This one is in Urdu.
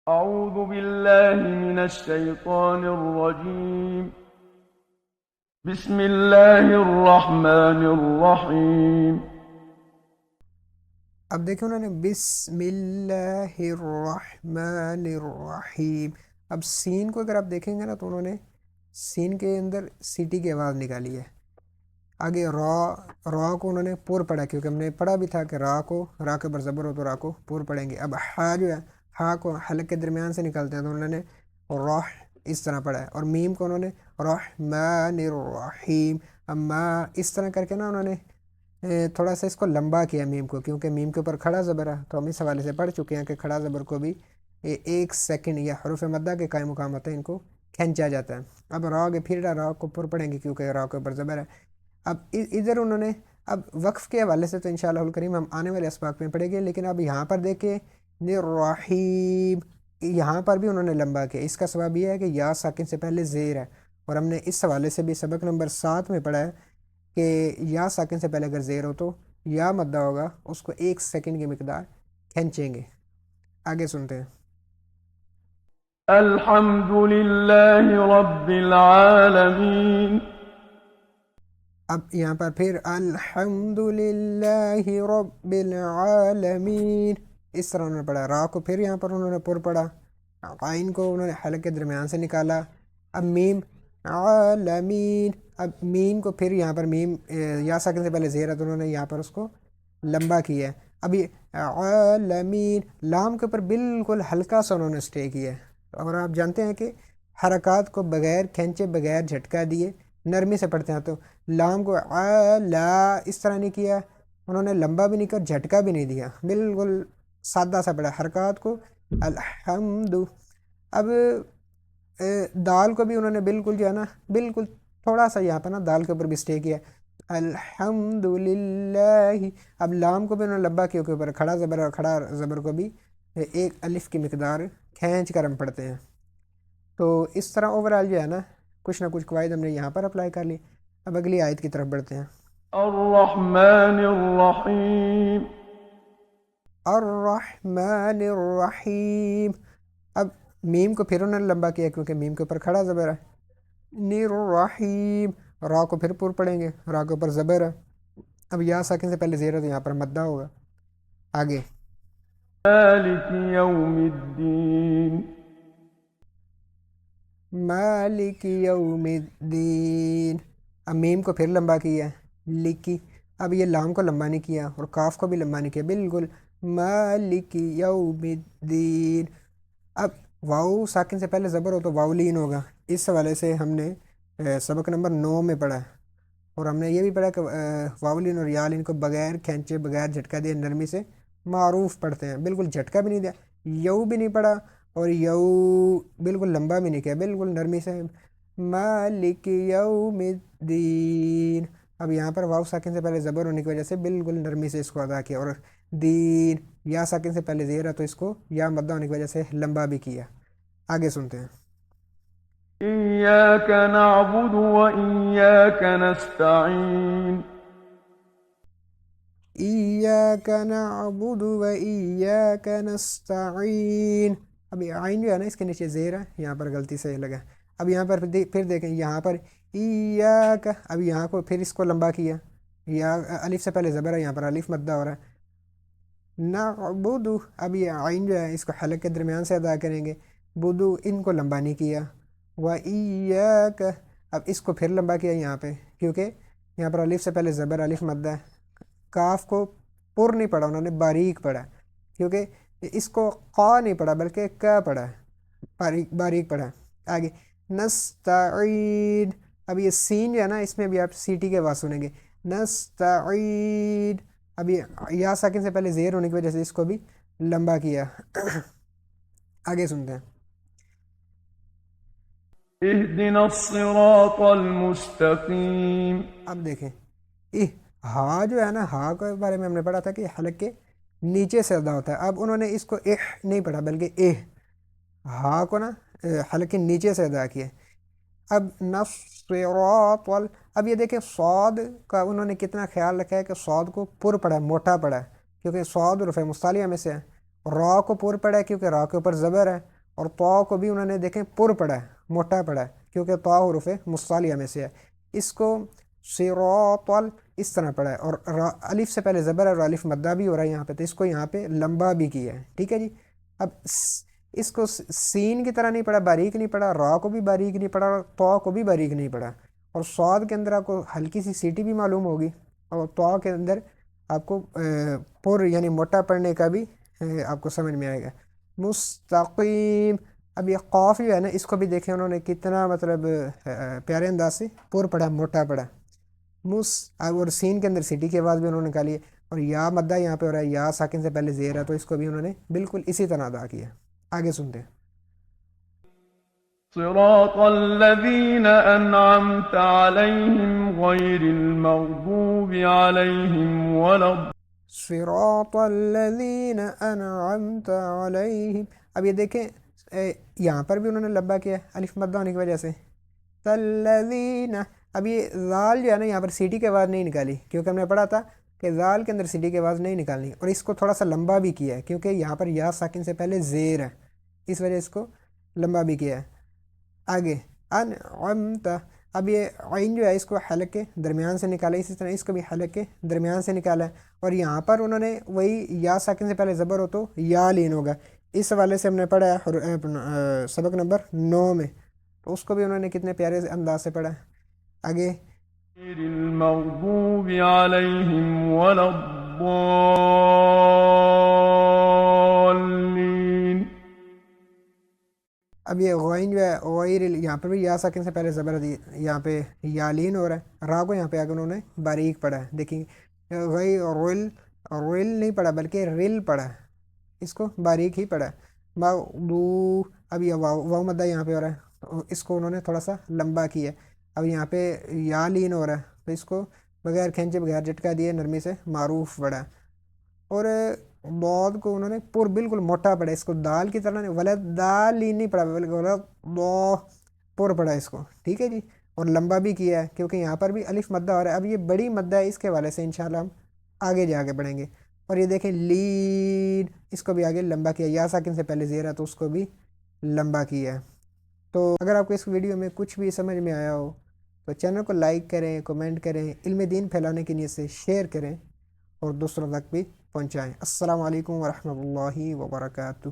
أعوذ بالله من الشيطان الرجيم. بسم الله الرحمن الرحيم. اب دیکھیں انہوں نے بسم اللہ الرحمن الرحیم. اب سین کو اگر آپ دیکھیں گے نا تو انہوں نے سین کے اندر سیٹی کی آواز نکالی ہے. آگے را کو انہوں نے پور پڑھا کیونکہ ہم نے پڑھا بھی تھا کہ را کے اوپر زبر ہو تو را کو پور پڑھیں گے. اب ہا جو ہے ہا کو حلق کے درمیان سے نکالتے ہیں تو انہوں نے راہ اس طرح پڑھا ہے. اور میم کو انہوں نے رحمن الرحیم. اب ما اس طرح کر کے نا انہوں نے تھوڑا سا اس کو لمبا کیا میم کو، کیونکہ میم کے اوپر کھڑا زبر ہے تو ہم اس حوالے سے پڑھ چکے ہیں کہ کھڑا زبر کو بھی 1 سیکنڈ یا حروف مدہ کے قائم مقام ہوتے ہیں، ان کو کھینچا جاتا ہے. اب را کے پھر را کو پر پڑھیں گے کیونکہ را کے اوپر زبر ہے. اب ادھر انہوں نے اب وقف کے حوالے سے تو انشاءاللہ الکریم ہم آنے والے اسباق میں پڑھیں گے، لیکن اب یہاں پر دیکھیں رحیم، یہاں پر بھی انہوں نے لمبا کیا. اس کا سبب یہ ہے کہ یا ساکن سے پہلے زیر ہے، اور ہم نے اس حوالے سے بھی سبق نمبر 7 میں پڑھا ہے کہ یا ساکن سے پہلے اگر زیر ہو تو یا مدہ ہوگا، اس کو 1 سیکنڈ کی مقدار کھینچیں گے. آگے سنتے ہیں. الحمد لله رب العالمين. اب یہاں پر پھر الحمد للہ رب العالمین، اس طرح انہوں نے پڑھا. را کو پھر یہاں پر انہوں نے پر پڑھا، عین کو انہوں نے حلق کے درمیان سے نکالا. اب میم عالمین، اب میم کو پھر یہاں پر میم یا ساکن سے پہلے زیر ہے تو انہوں نے یہاں پر اس کو لمبا کیا ہے. ابھی عالمین لام کے اوپر بالکل ہلکا سا انہوں نے اسٹے کیا ہے. اور آپ جانتے ہیں کہ حرکات کو بغیر کھینچے بغیر جھٹکا دیے نرمی سے پڑھتے ہیں، تو لام کو لا اس طرح نہیں کیا، انہوں نے لمبا بھی نہیں کیا جھٹکا بھی نہیں دیا، بالکل سادہ سا پڑھا حرکات کو. الحمد. اب دال کو بھی انہوں نے بالکل جو ہے نا بالکل تھوڑا سا یہاں پہ نا دال کے اوپر بھی اسٹے کیا الحمد للہ. اب لام کو بھی انہوں نے لمبا کیا کے اوپر کھڑا زبر، اور کھڑا زبر کو بھی 1 الف کی مقدار کھینچ کر ہم پڑھتے ہیں. تو اس طرح اوورال جو ہے نا کچھ نہ کچھ قواعد ہم نے یہاں پر اپلائی کر لی. اب اگلی آیت کی طرف بڑھتے ہیں. الرحمن الرحيم. الرحمن الرحیم. اب میم کو پھر انہوں نے لمبا کیا کیونکہ میم کے اوپر کھڑا زبر ہے. الرحیم. را کو پھر پور پڑھیں گے، را کے اوپر زبر ہے. اب یا ساکن سے پہلے زیر ہے تو یہاں پر مدہ ہوگا. آگے مالك يوم الدين. مالک یوم الدین. اب میم کو پھر لمبا کیا ہے لکی. اب یہ لام کو لمبا نہیں کیا اور کاف کو بھی لمبا نہیں کیا، بالکل مالک یوم الدین. اب واؤ ساکن سے پہلے زبر ہو تو واؤ لین ہوگا. اس حوالے سے ہم نے سبق نمبر 9 میں پڑھا ہے، اور ہم نے یہ بھی پڑھا کہ واؤ لین اور یا لین کو بغیر کھینچے بغیر جھٹکا دیا نرمی سے معروف پڑھتے ہیں، بالکل جھٹکا بھی نہیں دیا، یو بھی نہیں پڑھا اور یو بالکل لمبا بھی نہیں کیا، بالکل نرمی سے مالک یوم الدین. اب یہاں پر واؤ ساکن سے پہلے زبر ہونے کی وجہ سے بالکل نرمی سے اس کو ادا کیا، اور دین یا ساکن سے پہلے زیر ہے تو اس کو یا مدہ ہونے کی وجہ سے لمبا بھی کیا. آگے سنتے ہیں. إياك نعبد وإياك نستعين. ایاک نعبد و ایاک نستعین. ابھی عین جو ہے نا اس کے نیچے زیر ہے، یہاں پر غلطی سے لگا. اب یہاں پر پھر دیکھیں یہاں پر ایاک، اب یہاں کو پھر اس کو لمبا کیا، یا الف سے پہلے زبر ہے، یہاں پر الف مدہ ہو رہا ہے. نعبد، اب یہ عین جو ہے اس کو حلق کے درمیان سے ادا کریں گے. بدو ان کو لمبا نہیں کیا. و ایاک، اب اس کو پھر لمبا کیا یہاں پہ کیونکہ یہاں پر الف سے پہلے زبر الف مدہ ہے. کاف کو پر نہیں پڑھا، انہوں نے باریک پڑھا کیونکہ اس کو قا نہیں پڑھا بلکہ کا پڑھا ہے، باریک باریک پڑھا. آگے نستعین. اب یہ سین جو ہے نا اس میں بھی آپ سیٹی کے آواز سنیں گے نستعین. اب یہ یا ساکن سے پہلے زیر ہونے کی وجہ سے اس کو بھی لمبا کیا. آگے سنتے ہیں. اهدنا الصراط المستقيم. اب دیکھیں ہا جو ہے نا ہا کے بارے میں ہم نے پڑھا تھا کہ حلق کے نیچے سے ادا ہوتا ہے. اب انہوں نے اس کو نہیں پڑھا بلکہ ہا کو نا حلق کے نیچے سے ادا کیا. اب نصراط اب یہ دیکھیں صاد کا انہوں نے کتنا خیال رکھا ہے کہ صاد کو پر پڑھا ہے، موٹا پڑھا ہے کیونکہ صاد رفع مستعلیہ میں سے ہے. را کو پر پڑھا ہے کیونکہ را کے اوپر زبر ہے، اور طا کو بھی انہوں نے دیکھیں پر پڑھا ہے، موٹا پڑھا ہے، کیونکہ طا حروف مصالیہ میں سے ہے۔ اس کو صراط اس طرح پڑھا ہے، اور الف سے پہلے زبر ہے اور الف مدہ بھی ہو رہا ہے یہاں پہ، تو اس کو یہاں پہ لمبا بھی کیا ہے، ٹھیک ہے جی۔ اب اس کو سین کی طرح نہیں پڑھا، باریک نہیں پڑھا، را کو بھی باریک نہیں پڑھا، اور طا کو بھی باریک نہیں پڑھا، اور صاد کے اندر آپ کو ہلکی سی سیٹی بھی معلوم ہوگی، اور طا کے اندر آپ کو پر یعنی موٹا پڑھنے کا بھی آپ کو سمجھ میں آئے گا۔ مستقیم، اب یہ قاف جو ہے نا، اس کو بھی دیکھیں انہوں نے کتنا مطلب پیارے انداز سے پر پڑھا، موٹا پڑھا۔ اور سین کے اندر سیٹی کی آواز بھی انہوں نے نکالی ہے، اور یا مدہ یہاں پہ ہو رہا ہے، یا ساکن سے پہلے زیر ہے، تو اس کو بھی انہوں نے بالکل اسی طرح ادا کیا۔ آگے سنتے ہیں۔ صراط الذين أنعمت عليهم غير المغضوب عليهم ولا صراط الذین انعمت علیہم، اب یہ دیکھیں یہاں پر بھی انہوں نے لبا کیا ہے الف مدہ ہونے کی وجہ سے، الذین، اب یہ ذال جو ہے نا یہاں پر سیٹی کی آواز نہیں نکالی، کیونکہ ہم نے پڑھا تھا کہ ذال کے اندر سیٹی کی آواز نہیں نکالنی، اور اس کو تھوڑا سا لمبا بھی کیا ہے کیونکہ یہاں پر یا ساکن سے پہلے زیر ہے، اس وجہ اس کو لمبا بھی کیا ہے۔ آگے انعمت، اب یہ عین جو ہے اس کو حلق کے درمیان سے نکالا، اسی طرح اس کو بھی حلق کے درمیان سے نکالا ہے، اور یہاں پر انہوں نے وہی یا ساکن سے پہلے زبر ہو تو یا لین ہوگا، اس حوالے سے ہم نے پڑھا ہے سبق نمبر 9 میں، تو اس کو بھی انہوں نے کتنے پیارے انداز سے پڑھا ہے۔ آگے غير المغضوب عليهم ولا الضالين۔ اب یہ غین جو ہے غیر، یہاں پر بھی یا ساکن سے پہلے زبر دی، یہاں پہ یا لین ہو رہا ہے، را کو یہاں پہ آگے انہوں نے باریک پڑھا ہے، دیکھیں غیر رل نہیں پڑھا بلکہ رل پڑھا ہے، اس کو باریک ہی پڑھا ہے۔ مغدو، اب یہ واو مدہ یہاں پہ ہو رہا ہے، تو اس کو انہوں نے تھوڑا سا لمبا کیا ہے، اب یہاں پہ یا لین ہو رہا ہے، تو اس کو بغیر کھینچے بغیر جھٹکا دیے نرمی سے معروف پڑھا ہے۔ اور بعد کو انہوں نے پر بالکل موٹا پڑھا، اس کو دال کی طرح نہیں، ولد دالین نہیں پڑھا بلکہ ولد پر پڑھا اس کو، ٹھیک ہے جی، اور لمبا بھی کیا ہے کیونکہ یہاں پر بھی الف مدہ ہو رہا ہے۔ اب یہ بڑی مدہ ہے، اس کے حوالے سے انشاءاللہ ہم آگے جا کے پڑھیں گے۔ اور یہ دیکھیں لین، اس کو بھی آگے لمبا کیا، یا ساکن سے پہلے زیر ہے تو اس کو بھی لمبا کیا ہے۔ تو اگر آپ کو اس ویڈیو میں کچھ بھی سمجھ میں آیا ہو تو چینل کو لائک کریں، کمنٹ کریں، علم دین پھیلانے کی نیت سے شیئر کریں، اور دوسروں تک بھی پہنچائیں۔ السلام علیکم ورحمۃ اللہ وبرکاتہ۔